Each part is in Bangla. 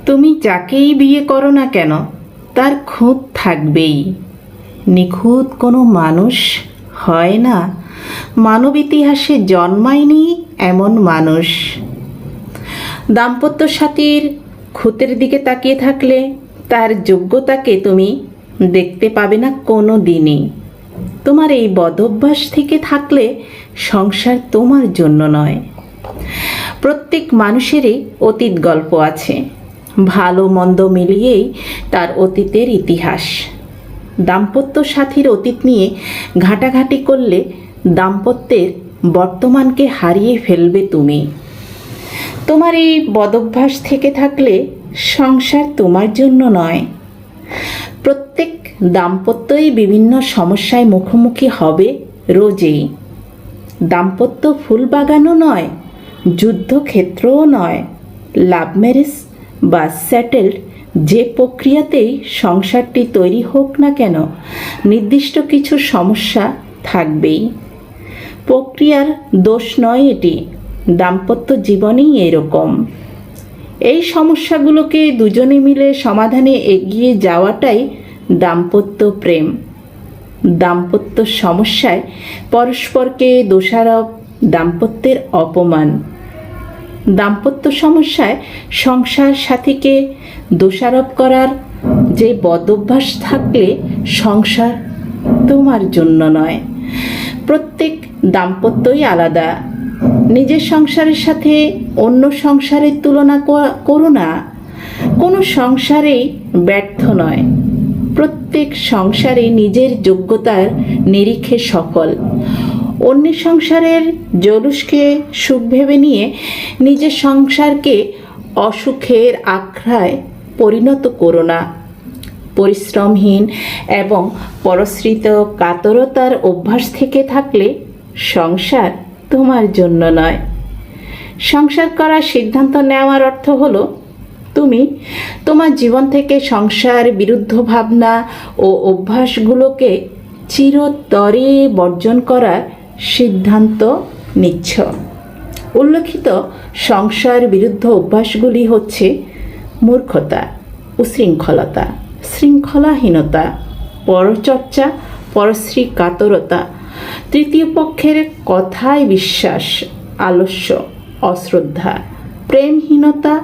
তুমি যাকেই বিয়ে করো না কেন তার খুঁত থাকবেই। নিখুঁত কোনো মানুষ হয় না, মানব ইতিহাসে জন্মায়নি এমন মানুষ। দাম্পত্য সাথীর খুঁতের দিকে তাকিয়ে থাকলে তার যোগ্যতাকে তুমি দেখতে পাবে না কোনো দিনই। তোমার এই বদভ্যাস থেকে থাকলে সংসার তোমার জন্য নয়। প্রত্যেক মানুষেরই অতীত গল্প আছে, ভালো মন্দ মিলিয়েই তার অতীতের ইতিহাস। দাম্পত্য সাথীর অতীত নিয়ে ঘাটাঘাটি করলে দাম্পত্যের বর্তমানকে হারিয়ে ফেলবে তুমি। তোমার এই বদভ্যাস থেকে থাকলে সংসার তোমার জন্য নয়। প্রত্যেক দাম্পত্যই বিভিন্ন সমস্যায় মুখোমুখি হবে রোজেই। দাম্পত্য ফুল বাগানও নয়, যুদ্ধক্ষেত্রও নয়। লাভ ম্যারেজ বা সেটেলড যে প্রক্রিয়াতেই সংসারটি তৈরি হোক না কেন, নির্দিষ্ট কিছু সমস্যা থাকবেই। প্রক্রিয়ার দোষ নয় এটি, দাম্পত্য জীবনেই এরকম। এই সমস্যাগুলোকে দুজনে মিলে সমাধানে এগিয়ে যাওয়াটাই দাম্পত্য প্রেম। দাম্পত্য সমস্যায় পরস্পরকে দোষারোপ দাম্পত্যের অপমান। দাম্পত্য সমস্যায় সংসার সাথীকে দোষারোপ করার যে বদভ্যাস থাকলে সংসার তোমার জন্য নয়। প্রত্যেক দাম্পত্যই আলাদা। নিজের সংসারের সাথে অন্য সংসারের তুলনা করো না। কোনো সংসারেই ব্যর্থ নয়, প্রত্যেক সংসারে নিজের যোগ্যতার নিরিখে সফল। অন্যের সংসারের জলুসকে সুখ ভেবে নিয়ে নিজের সংসারকে অসুখের আখড়ায় পরিণত করো না। পরিশ্রমহীন এবং পরশ্রিত কাতরতার অভ্যাস থেকে থাকলে সংসার তোমার জন্য নয়। সংসার করার সিদ্ধান্ত নেওয়ার অর্থ হলো তুমি তোমার জীবন থেকে সংসার বিরুদ্ধ ভাবনা ও অভ্যাসগুলোকে চিরতরে বর্জন করার সিদ্ধান্ত নিচ্ছ। উল্লেখিত সংসার বিরুদ্ধ অভ্যাসগুলি হচ্ছে মূর্খতা, উশৃঙ্খলতা, শৃঙ্খলাহীনতা, পরচর্চা, পরশ্রী কাতরতা, তৃতীয় পক্ষের কথায় বিশ্বাস, আলস্য, অশ্রদ্ধা, প্রেমহীনতা,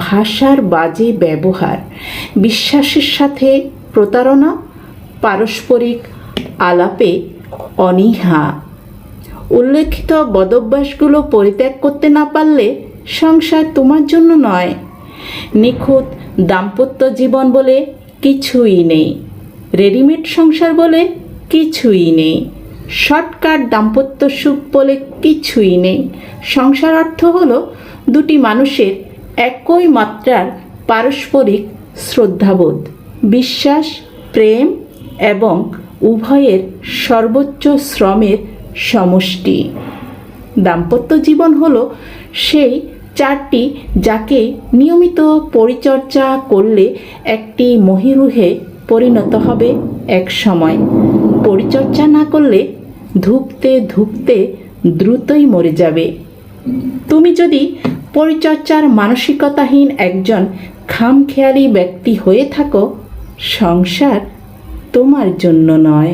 ভাষার বাজে ব্যবহার, বিশ্বাসের সাথে প্রতারণা, পারস্পরিক আলাপে অনীহা। উল্লেখিত বদভ্যাসগুলো পরিত্যাগ করতে না পারলে সংসার তোমার জন্য নয়। নিখুঁত দাম্পত্য জীবন বলে কিছুই নেই, রেডিমেড সংসার বলে কিছুই নেই, শর্টকাট দাম্পত্য সুখ বলে কিছুই নেই। সংসার অর্থ হলো দুটি মানুষের একই মাত্রার পারস্পরিক শ্রদ্ধাবোধ, বিশ্বাস, প্রেম এবং উভয়ের সর্বোচ্চ শ্রমের সমষ্টি। দাম্পত্য জীবন হলো সেই চারটি যাকে নিয়মিত পরিচর্যা করলে একটি মহিরুহে পরিণত হবে এক সময়। পরিচর্যা না করলে ধুঁকতে ধুঁকতে দ্রুতই মরে যাবে। তুমি যদি পরিচর্যার মানসিকতাহীন একজন খামখেয়ালি ব্যক্তি হয়ে থাকো, সংসার তোমার জন্য নয়।